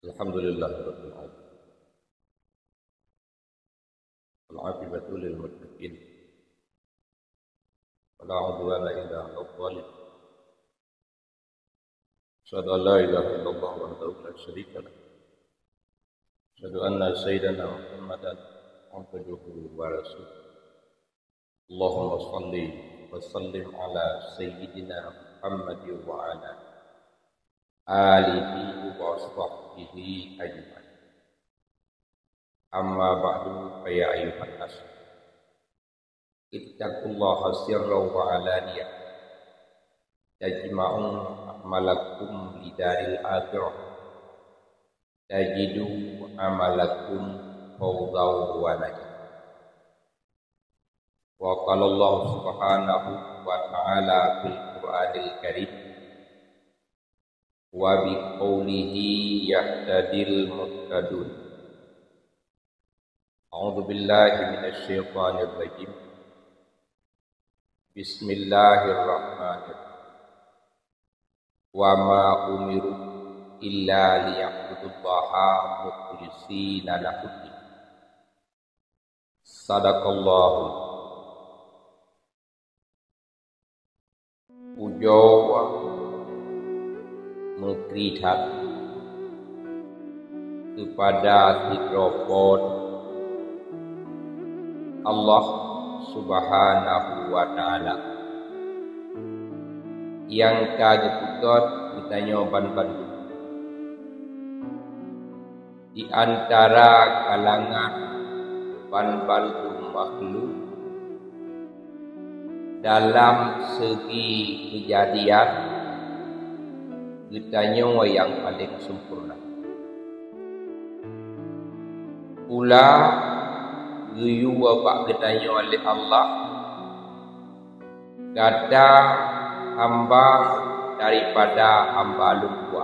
Alhamdulillahirabbil alamin. Wal 'aqibatu lil muttaqin. Wala 'udwana illa 'alal zalimin. Asyhadu an la ilaha illallah wahdahu la syarika lah. Asyhadu anna sayyidana Muhammadan abduhu wa rasuluh. Allahumma shalli wa sallim ala sayyidina Muhammad wa ala alihi wa sahbihi ajma'in. Amma ba'du fa ya ayyuhan nas ittaqullaha sirran wa alaniyah tajma'un amalakum lidaril akhirah tajidu amalakum fawdaw wa najah. Wa qala Allah subhanahu wa ta'ala fil Qur'anil Karim wa bi qawlihi yahtadil muhtadun. A'udzu billahi minasy syaithanir rajim. Bismillahirrahmanirrahim. Wa ma umiru illa liya'budullaha mukhlishina lahu-d-din. Sadaqallahu. Ujawa mengkrihat kepada hidrofon Allah subhanahu wa ta'ala yang kagetukot ditanya ban-ban di antara kalangan ban-ban makhluk dalam segi kejadian ditanya yang paling sempurna. Pula Guyu bapak ditanya oleh Allah kata hamba daripada hamba lupa.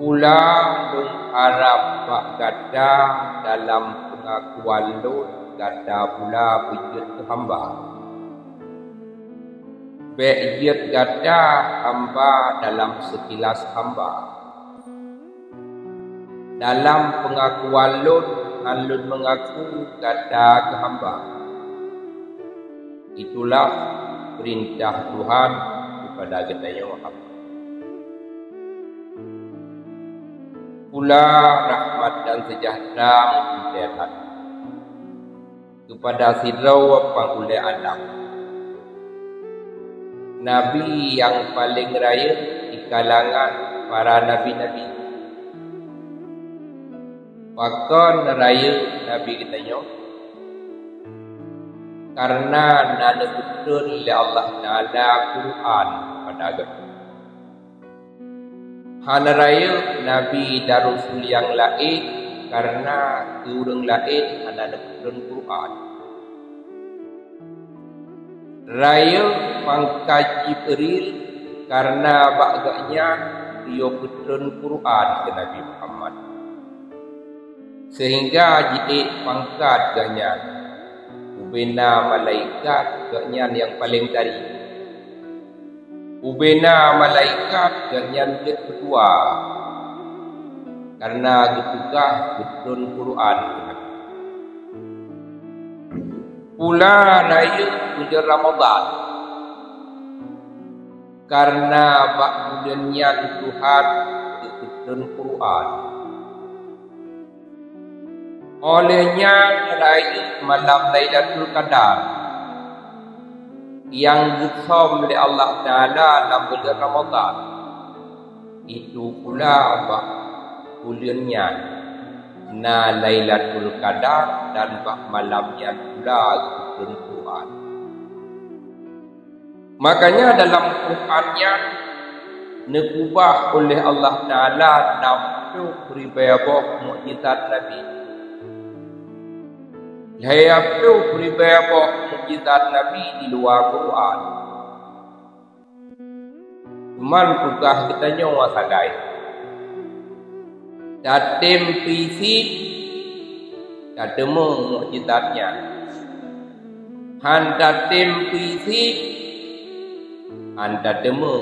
Pula mengharap pak kata dalam pengakuan lut kata pula wujud ke hamba. Bejit kata hamba dalam sekilas hamba. Dalam pengakuan lut Lut mengaku kata ke hamba. Itulah perintah Tuhan kepada katanya hamba. Pula rahmat dan sejahtera mengucapkan kepada sidraw pangulai Adam, Nabi yang paling raya di kalangan para nabi-nabi. Bahkan raya Nabi katanya karena nada betul oleh Allah Ta'ala Quran pada agama. Hana raya Nabi Darusul yang lain karena orang lain nada betul Quran. Raya pangkat Jibril karena bagaknya dia betul Quran ke Nabi Muhammad. Sehingga jadi pangkat ganyan ubena malaikat ganyan yang paling tadi. Ubena malaikat ganyan kedua karena getugah betul Quran. Pula raya bulan Ramadan karena bak bulannya Tuhan betul Quran. Olehnya raya malam Lailatul Qadar yang disom oleh Allah Ta'ala dalam bulan Ramadan. Itu pula bak bulannya na Lailatul Qadar dan bak malamnya pula bulan Quran. Makanya dalam Qurannya nekubah oleh Allah Ta'ala nafsu pribaya mukjizat Nabi. Saya perlu pribadi mukjizat Nabi di luar Quran. Cuman tugas kita nyawa sagai. Datem fisik, datemu mukjizatnya. Han datem fisik, han datemu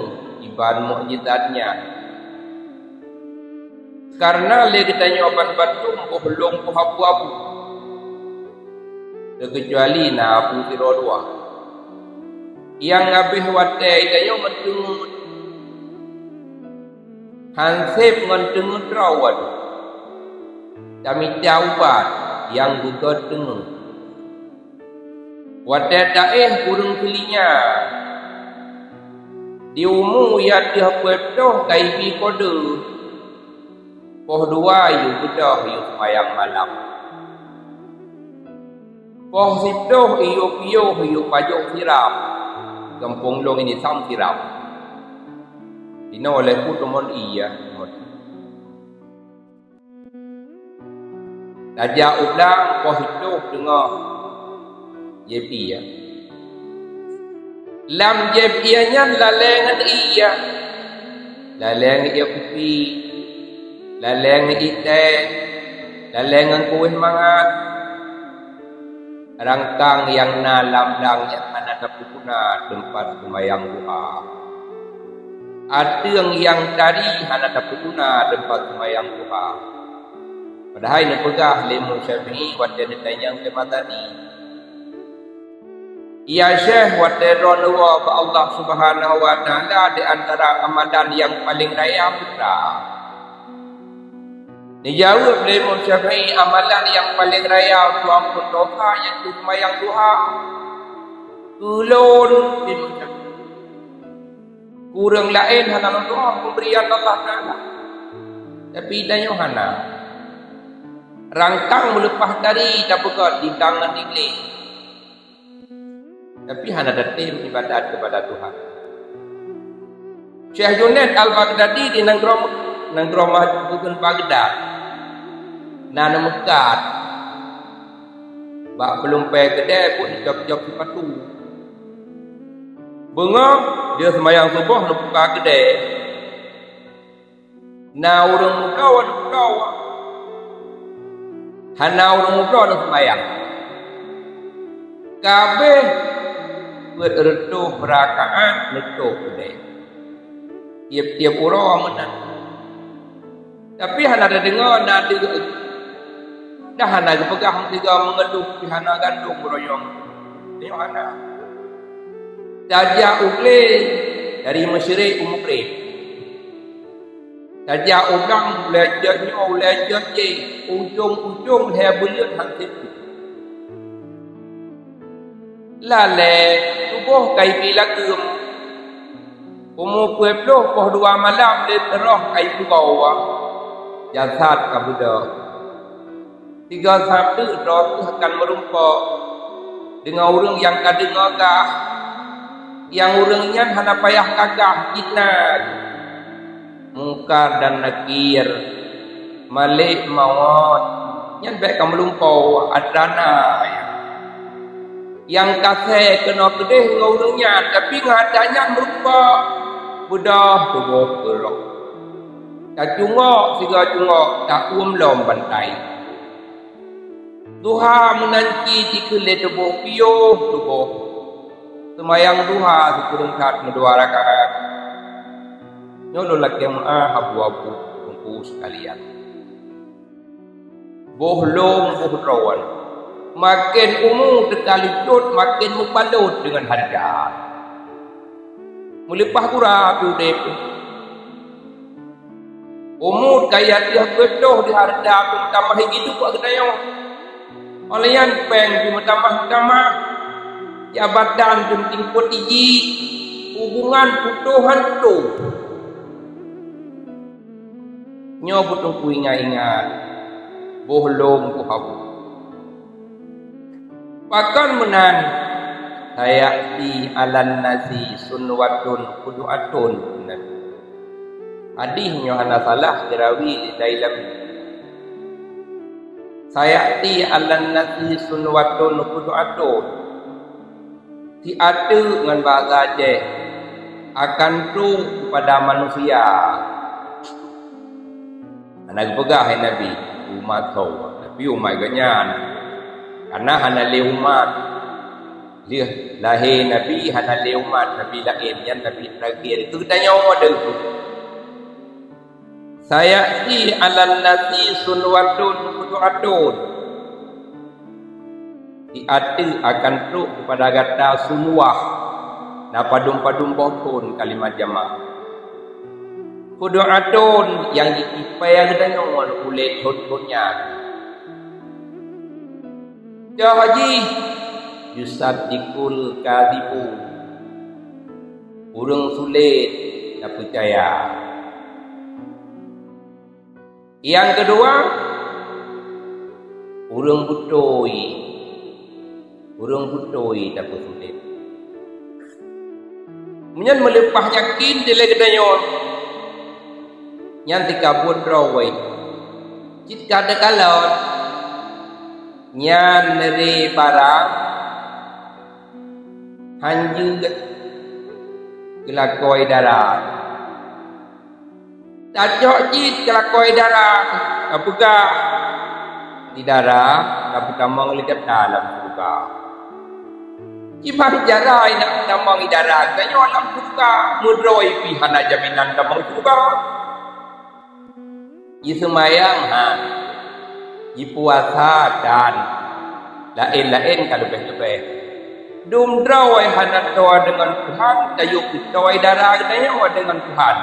iban mukjizatnya. Karena le ditanya opan batum belum abu-abu. Kecuali na abu tirodua. Yang habis wate itanya mentungut. Hansip mentungut rawat. Kami jawab yang buka dengar. Wate taeh kurung kelinya. Di umum ya dia pedoh kaibi kode. Poh dua yu bedah yu semayang malam. Poh sidoh yu piyo yu pajok siram. Kampung long ini sam siram. Dina oleh putumon iya. Raja udang poh sidoh dengar. Jepi ya. Lam jepianya lalengan iya. Lalengan iya kupi. Lalengan ite. Lalengan kuih mangat. Rangkang yang nalam yang mana dapukuna tempat semayang duha. Adeng yang tadi hana dapukuna tempat semayang duha. Padahal ini pegah Imam Syafi'i wadda ditanya ke matani. Ya Syekh wadda ronwa ba Allah Subhanahu wa taala di antara amalan yang paling raya putra. Dijawab oleh Imam Syafi'i amalan yang paling raya untuk ampun dosa yang itu semayang duha. Kulun Imam Syafi'i. Kurang lain hana doa pemberian Allah Ta'ala. Tapi tanya hana. Rangkang melepas dari dapat di tangan iblis. Tapi hana datim ibadat kepada Tuhan. Syekh Junaid Al-Baghdadi di Nangromah Bukan Baghdad. Nana Mekat. Bak belum pergi kedai pun jawab-jawab sepatu. Bengok dia semayang subuh nak buka kedai. Na orang muka wa muka. Hana orang muka nak semayang. Kabeh berretuh berakaat letup kedai. Tiap-tiap orang menang. Tapi hana ada dengar nak dengar. Dah hana kepegang tiga mengeluh di hana gandung beroyong. Tengok hana. Tajak ukle dari Mesyirik Umukrib. Tajak udang belajar je. Ujung-ujung dia belut hansip. Lale tubuh kaipi lagum. Umur pueblo poh dua malam le terah kaipi bawah. Jasad kabuda. 3 sabtu roh akan merumpok dengan orang yang kadang agak yang orangnya hana payah kagah kita mungkar dan nakir malik maut yang baik kamu lumpau adana yang kasih kena kedih dengan orangnya tapi ngadanya merupa budah tubuh berok tak cungok siga cungok tak lom bantai duha menanti dikele tubuh piyo tubuh semayang duha sekurang saat dua rakaat. Nyolo laki abu-abu bungku sekalian. Bohlong rawan. Makin umum terkalicut makin membalut dengan harga. Melepah kurang tu dep. Umur kaya dia bedoh di harga pun tambah hidup buat kedayang. Oleh yang peng cuma tambah jabatan penting potiji hubungan putuhan tu nyo butuh ingat bohlong ku habu pakan menan saya di alan nasi sunwatun kuduatun hadis nyo ana salah dirawi di dalam saya di alan nasi sunwatun kuduatun si ada dengan bahasa Aceh akan tu kepada manusia. Anak pegah Nabi umat kau, tapi umat ganyan. Karena hana le umat. Dia lahir Nabi hana le umat, Nabi lahir yang Nabi terakhir itu kita nyawa ada tu. sayati alal nasi sunwadun kudu'atun diati akan truk kepada kata sunwah na padum-padum bohon kalimat jama' kudu'atun yang dipayang dengan oleh hot-hotnya jahaji yusaddiqul kadhibu urang sulit tak percaya. Yang kedua, urang butoi tak sulit. Menyan melepas yakin dile gedanyon nyan tikabut rawai jika ada kalon nyan neri barang hanjung kelakoi darat tak cok jit kelakoi darat apakah di darat tak tamang lihat dalam surga Ibang jarai nak tamang di darat tanya alam surga mudroi pihana jaminan tamang surga semayang puasa dan lain-lain kalau lebih-lebih dum drawai hanat doa dengan Tuhan dayuk dawai darah katanya dengan Tuhan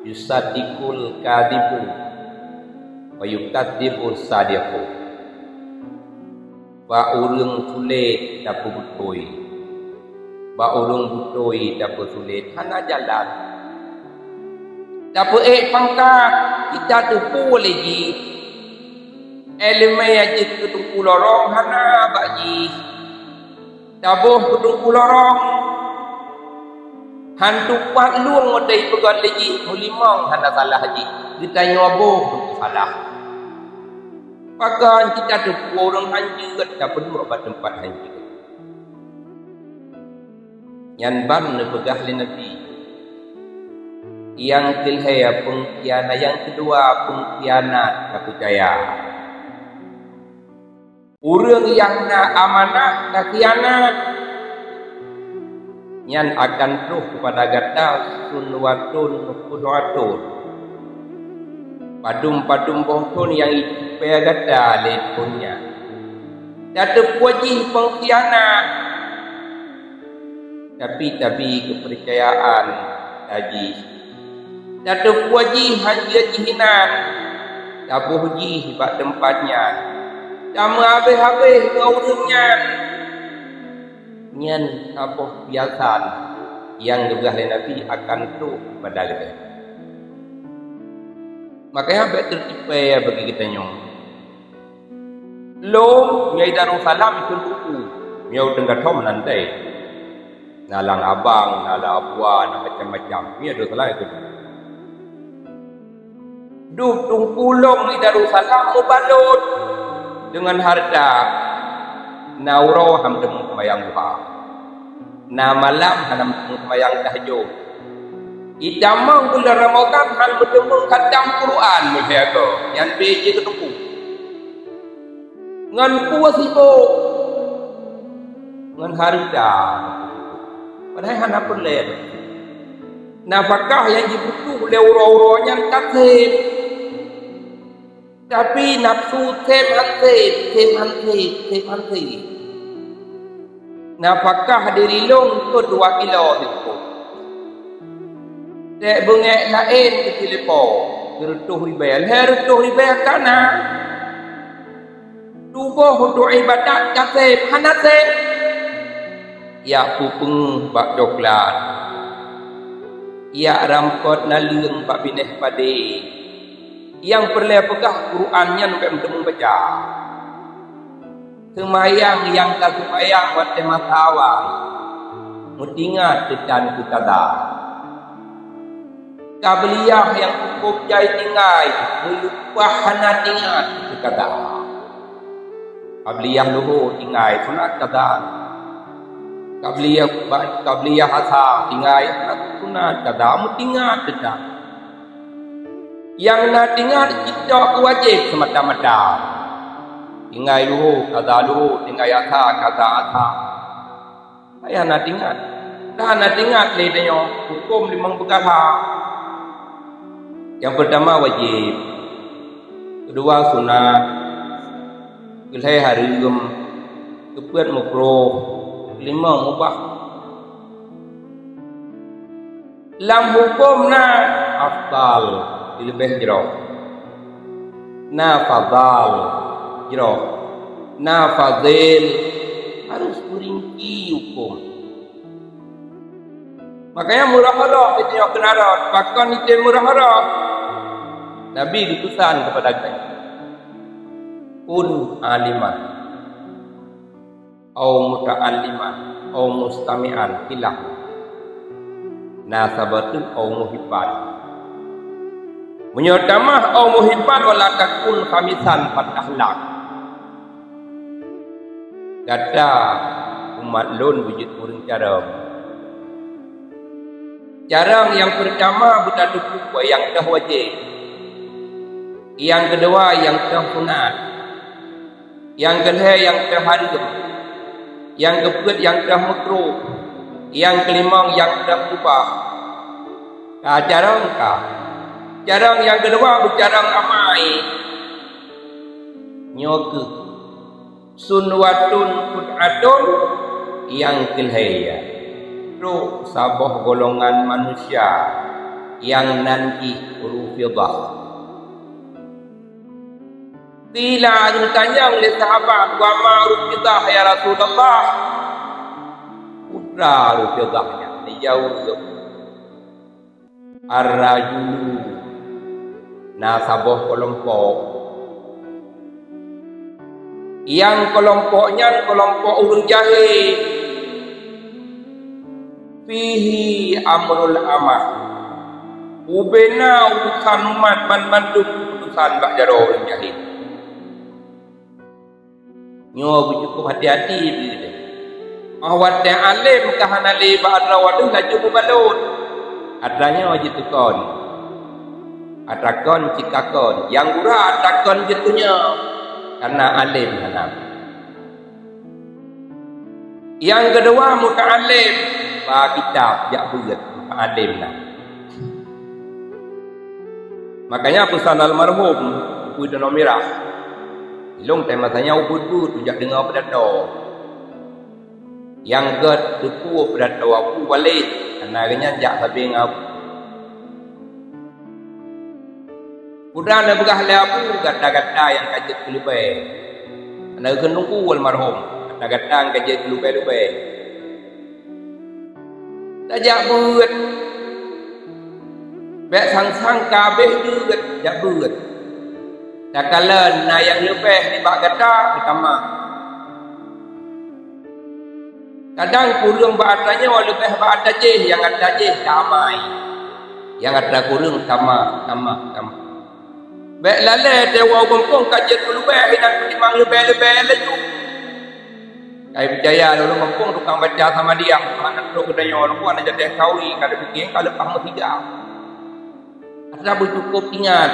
yusaddiqul kadhibu wa yukadzibu sadiqu ba urang sulit dapat butoi ba urang butoi dapat sulit hana jalan dapat pangkat kita tupu lagi elemen aja tupu lorong hana bagi tabuh tupu lorong hantu pat luang modai pegat lagi mulimang hana salah haji kita nyoboh tupu salah pakan kita tupu orang hancur tak perlu obat tempat hancur yang ban pegah li Nabi yang kelihaya pengkhianat yang kedua pengkhianat tak percaya orang yang nak amanah tak khianat yang akan terus kepada kata sunwatun kudu'atun padum-padum bohon yang supaya kata letonnya tak terpuji pengkhianat tapi kepercayaan tadi tak terpuji hanya jihinan tak puji sebab tempatnya tak habis-habis ngurusnya nyan apa biasan yang dibelah Nabi akan tu pada kita makanya betul tipe bagi kita nyong lom nyai Darussalam ikut buku miau tengah tom nanti nalang abang nalang abuan macam-macam ni Darussalam itu duk tungkulong di Darussalam mubalut dengan harta nauro hamdem sembahyang duha na malam hanam sembahyang tahajud idamang bulan Ramadan han bertemu khatam Quran mujahko yang beje ketemu ngan puas sibuk ngan harta padahal han apa leh nafkah yang dibutuh oleh uro-uronya kasih tapi nafsu hati nafkah diri long tu 2 kilo itu tak bengek lain ke telepo kerutuh ribayah kana tubuh untuk ibadat kasih hanase ya pupeng bak coklat ya rampot nalung bak bineh pade yang perlu pegah Qurannya sampai bertemu baca semayang yang tak semayang buat tema tawai mutingat dan kutada kabliyah yang cukup jai tinggai melupah hana tingat kutada kabliyah luhur tinggai sunat kada kabliyah asa tinggai sunat kada mutingat tidak yang nak tinggal kita wajib semata-mata tinggal dulu kata dulu tinggal kata ayah nak tinggal dah nak tinggal le tanya hukum limang perkara Yang pertama wajib, kedua sunat, kelima haram, keempat makruh, kelima mubah. Dalam hukumna afdal lebih jero, na fadal jero, na fadil harus merinci hukum. Makanya murah-harah itu yang kenarat, bahkan itu murah-harah. Nabi dipesan kepada kita, kun aliman, au muta'alliman, au mustami'an, kilah. Nasabatun au muhibban. Menyutamah au muhibban wala takun khamisan fat akhlak. Kata umat lun wujud urang carang. Carang yang pertama bukan dukuk yang dah wajib. Yang kedua yang dah sunat. Yang kedua yang dah haram. Yang keempat yang dah makruh. Yang kelima yang dah ubah. Carang kah? Carang yang kedua bercarang amai. Nyoke. Sunwatun kud'atun yang kelihaya. Itu sabah golongan manusia yang nanti urufidah. Bila ditanya oleh sahabat, wa ma urufidah ya Rasulullah? Putra urufidahnya dijawab ar-rajulu nasabah kelompok. Yang kelompoknya kelompok urang jahil. Fihi amrul amah. Ubena urusan umat bantu keputusan bak jaro urang jahil. Nyo cukup hati-hati begitu. Awat yang alim kahana li ba'da wadu laju mubalun. Adanya wajib tukon. Atakon cikakon. Yang gura atakon jatuhnya. Karena alim hanam. Yang kedua muta'alim. Bahawa kitab jak berat. Muta'alim lah. Makanya pesan almarhum Buku Danau Merah. Ilung temasanya ubud-ubud. Tujak dengar pedato. Yang ged duku pedato aku balik. Karena kena jak habis aku. Kuda nak begah labu gata-gata yang kajet kelubai. Nak kenungku almarhum gata-gata yang kajet kelubai-lubai. Tajak buat. Bek sang-sang kabeh juga jak buat. Tak kala na yang lebih di bak gata ditambah. Kadang kurang bak atanya lebih bak atajih yang atajih damai. Yang ada kurang tambah. Baik lalai dewa bengkong kajian kelubah dan penimang lebih-lebih laju. Saya percaya lalu bengkong tukang baca sama dia. Anak tu kedanya orang pun ada jadi kawi. Kalau bikin kalau lepas tiga. Ada bercukup ingat.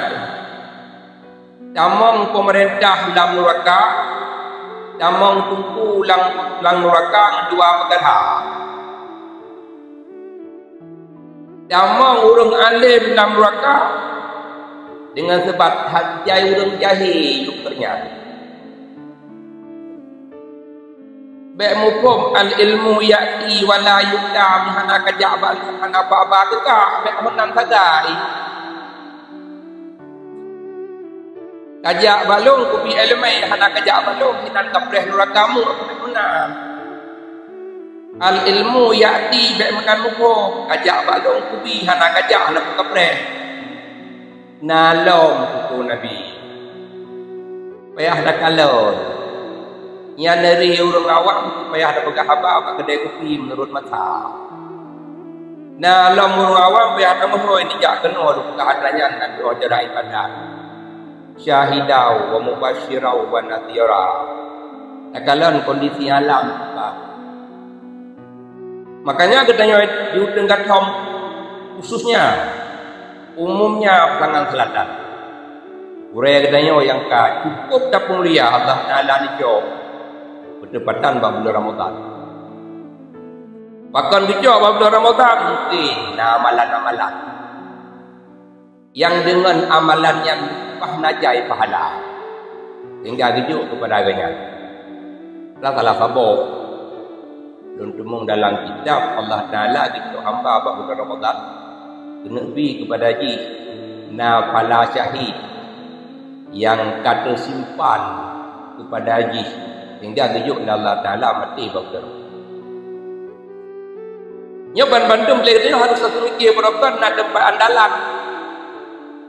Damang pemerintah dalam neraka. Damang tungku dalam neraka dua perkara. Damang orang alim dalam neraka. Dengan sebab hajai orang jahil yukernya. Baik mukum al-ilmu ya'ti wa la yukam hana kajak balu hana ba'ba gekah baik menang sadai. Kajak balung kubi ilmai hana kajak balung hinan kapreh nurakamu aku baik menang. Al-ilmu ya'ti baik menang mukum kajak balung kubi hana kajak hana kapreh. Nalom kuku Nabi. Payah dah kalon. Yang dari orang awam payah dah pegang habab kedai kopi menurut mata. Nalom orang awam payah dah mohon dijak kena lu pegang adanya Nabi ajaran ibadat. Syahidau wa mubashirau wa nadhira. Tak kalon kondisi alam apa. Makanya katanya di Tenggat Tom khususnya umumnya Pelangan Selatan. Urai katanya yang cukup tak mulia Allah Ta'ala ni jauh berdepatan bulan Ramadan. Bahkan dijauh bulan Ramadan mungkin amalan-amalan yang dengan amalan yang najai pahala sehingga rujuk kepada aganya. Salah sabar dan temung dalam kitab Allah Ta'ala kita hamba pada Ramadan kena pergi kepada haji na pala syahid yang kata simpan kepada haji sehingga rujuk Allah Ta'ala mati pada nyoban bandung boleh harus satu mikir berapa nak tempat andalan.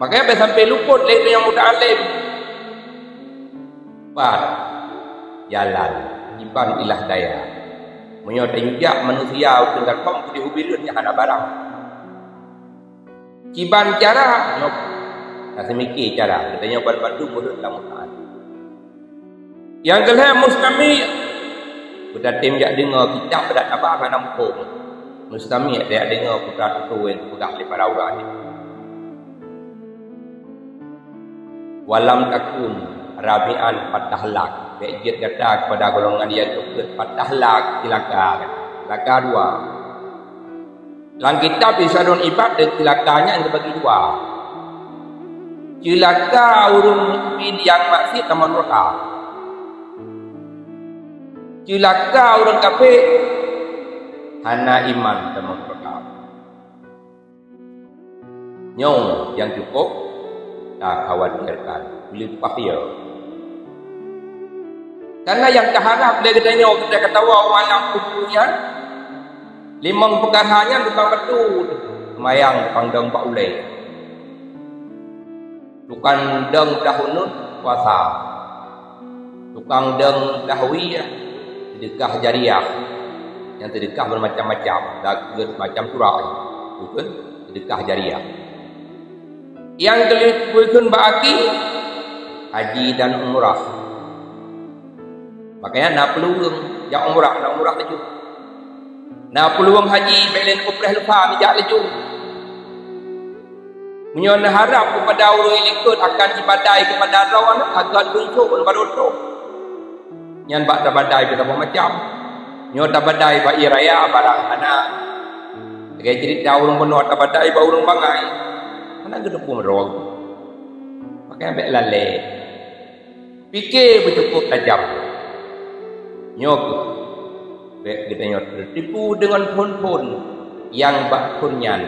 Makanya sampai luput lah itu yang muda alim. Empat, jalan iban ilah daya. Menyota juga manusia dengan kaum di hubirun yang ada barang. Ciban cara, nyop. Kasih mikir cara. Kita nyoban bantu mulut dalam mutaan. Yang kelima mustami. Kita tim jak dengar kitab pada apa akan nampung. Mustami dia dengar putra tu yang pegang di para orang ni. Walam takun rabi'an patahlak. Bejit kata kepada golongan yang cukup patahlak cilaka. Cilaka dua. Dalam kitab Isyadun Ibad dan cilakanya yang terbagi dua. Cilaka urung mukmin yang maksiat taman neraka. Cilaka urung kafir hana iman taman neraka. Nyong yang cukup tak khawatirkan limpah dia. Karena yang terharap dia katanya kita ketawa walam kubunya limang perkaranya bukan betul semayang pandang pak ulai tukang deng dahunun puasa tukang deng dahwi sedekah jariah yang sedekah bermacam-macam dan macam surah bukan sedekah jariah. Yang kelipun baki haji dan umrah. Makanya nak peluang yang umrah laju. Nak peluang haji belen umrah lupa mijak laju. Menyona harap kepada orang yang ikut akan dibadai kepada rawan agar luncur pada itu. Yang bak tabadai berapa macam. Nyota badai bak raya barang anak. Kayak cerita orang penuh tabadai bak orang bangai. Mana kita pun merong. Pakai ambil lalai. Fikir bercukup tajam. Nyok. Baik kita nyok tertipu dengan pun-pun yang bak kunyan.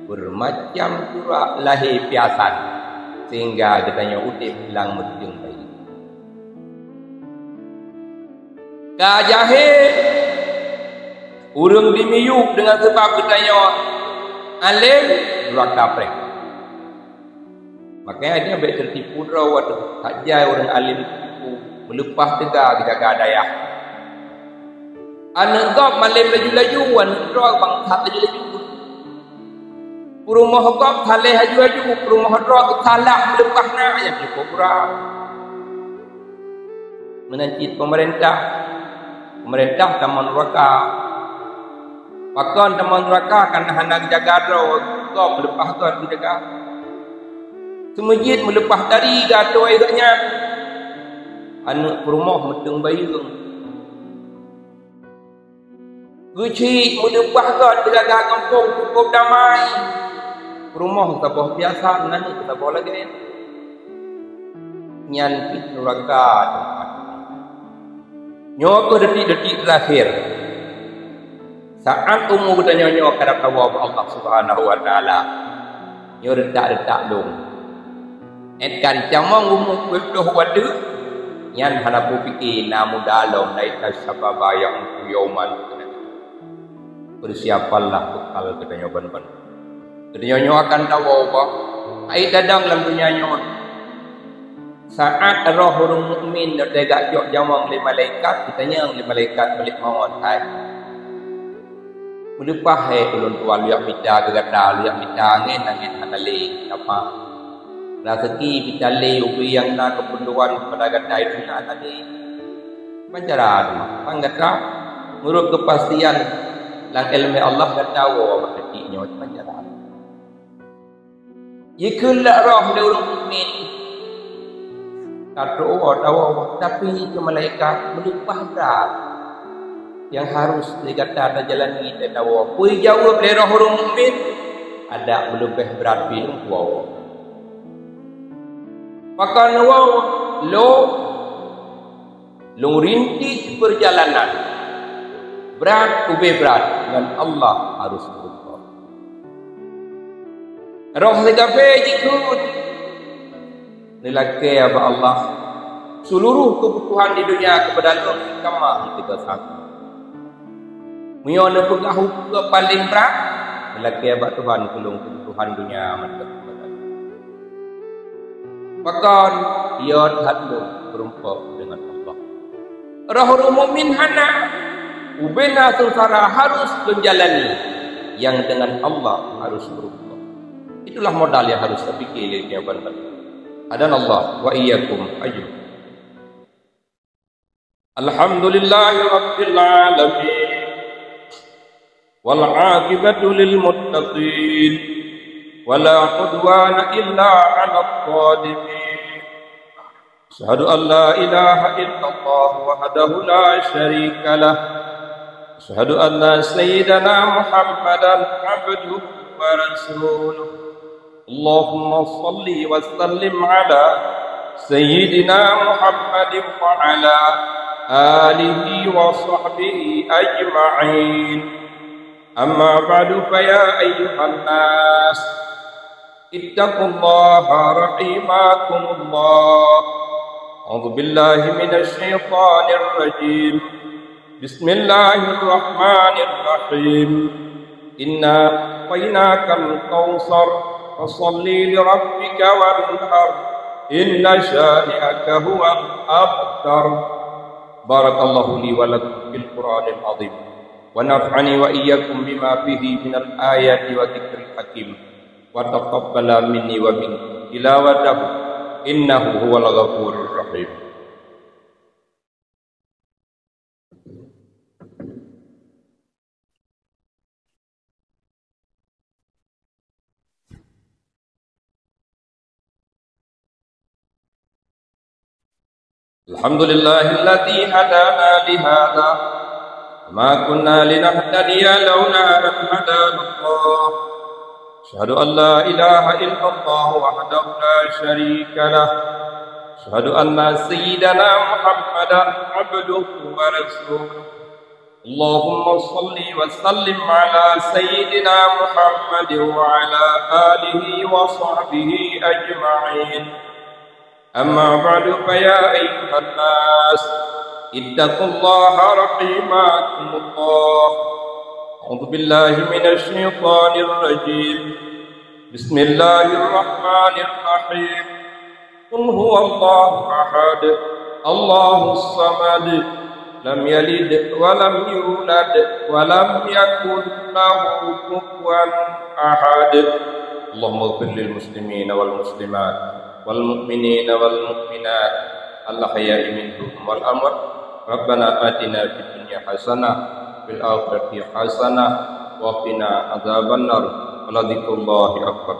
Bermacam surat lahir piasan. Sehingga kita nyok utip hilang mujung bayi. Kajahil. Urung dimiyuk dengan sebab kita nyok alim. Duraka prek. Makanya dia baik tertipu rawat tak jai orang alim tertipu melepas tegar jaga daya. Anak gop malim laju-laju anak drog bangsa laju-laju. Rumah gop saleh haju-haju rumah drog salah melepas nak yang cukup kurang. Menancit pemerintah taman neraka. Pakon taman neraka kan hendak jaga drog kau melepas kau dijaga. Semajid melepas dari gato agaknya. Anak perumah meteng bayung. Guci melepas kau dijaga kampung cukup damai. Perumah tabah biasa anak tabah lagi. Nyan pit neraka. Nyoko detik-detik terakhir. Saat umur kita nyonyo kadang Allah Subhanahu Wa Taala, nyo retak dong. Kan camang umur betul wadu, yang hanapu fikir namu dalam naik sababa yang yoman. Persiapanlah bekal kita nyoban ban. Kita nyonyo akan tahu apa. Ai dadang dalam dunia nyo. Saat roh orang mukmin tertegak jok jamang oleh malaikat, kita nyang oleh malaikat balik maut hai. Melepas ulun tua liak mita gegata liak mita angin hanali apa rezeki pitale ubi yang nak keperluan kepada gata itu nak tadi pancaran panggata menurut kepastian lang ilmu Allah gata wa hatinya pancaran ikullah roh dari orang mukmin kata Allah tapi ke malaikat melepas berat yang harus dikata dan jalani dan dakwah. Pui jawab oleh roh orang mukmin ada lebih berat pilih wow. Maka wow lo rintis perjalanan berat berat dengan Allah harus berubah. Roh segape jikut lelaki apa Allah seluruh kebutuhan di dunia kepada Allah kama kita satu. Miona pegahu ke paling berat lelaki apa Tuhan tolong kebutuhan dunia mereka kepada Allah. Bahkan ia hadlu berumpa dengan Allah. Roh mukmin hana ubena sengsara harus menjalani yang dengan Allah harus berubah. Itulah modal yang harus kita fikir oleh benar. Adanallah wa iyyakum ajmain. Alhamdulillahirabbil alamin. Wal 'aqibatu lil muttaqin. Wala 'udwana illa 'alal zalimin. Asyhadu an la ilaha illallah wahdahu la syarika lah. Asyhadu anna sayyidana Muhammadan 'abduhu wa rasuluh. Allahumma salli wa sallim ala sayyidina Muhammadin wa ala alihi wa sahbihi ajma'in. Amma ba'du fa ya ayyuhan nas ittaqullaha rahimakumullah. A'udzu billahi minasy syaithanir rajim. Bismillahirrahmanirrahim. Inna a'tainakal kautsar fasalli li rabbika wanhar inna syani'aka huwal abtar. Barakallahu li wa lakum fil Qur'anil azim wa naf'ani wa iyyakum bima fihi minal ayati wa dzikril hakim wa taqabbala minni wa minkum tilawatahu innahu huwal ghafurur rahim. Alhamdulillahilladzi hadana li hadza ma kunna linahtadiya laula an hadana Allah. Asyhadu an la ilaha illallah wahdahu la syarika lah. Asyhadu anna sayyidana Muhammadan 'abduhu wa rasuluh. Allahumma shalli wa sallim ala sayyidina Muhammadin wa ala alihi wa sahbihi ajma'in. Amma ba'du fa ya ayyuhan nas ittaqullaha rahimakumullah. A'udzu billahi minasy syaithanir rajim. Bismillahirrahmanirrahim. Qul huwallahu ahad. Allahus samad. Lam yalid wa lam yulad wa lam yakul lahu kufuwan ahad. Allahumma ighfir lil muslimina wal muslimat wal mu'minina wal mu'minat al-ahya'i minhum wal amwat. Rabbana atina fid dunya hasanah fil akhirati hasanah wa qina adzabannar. Wa la dzikrullahi akbar.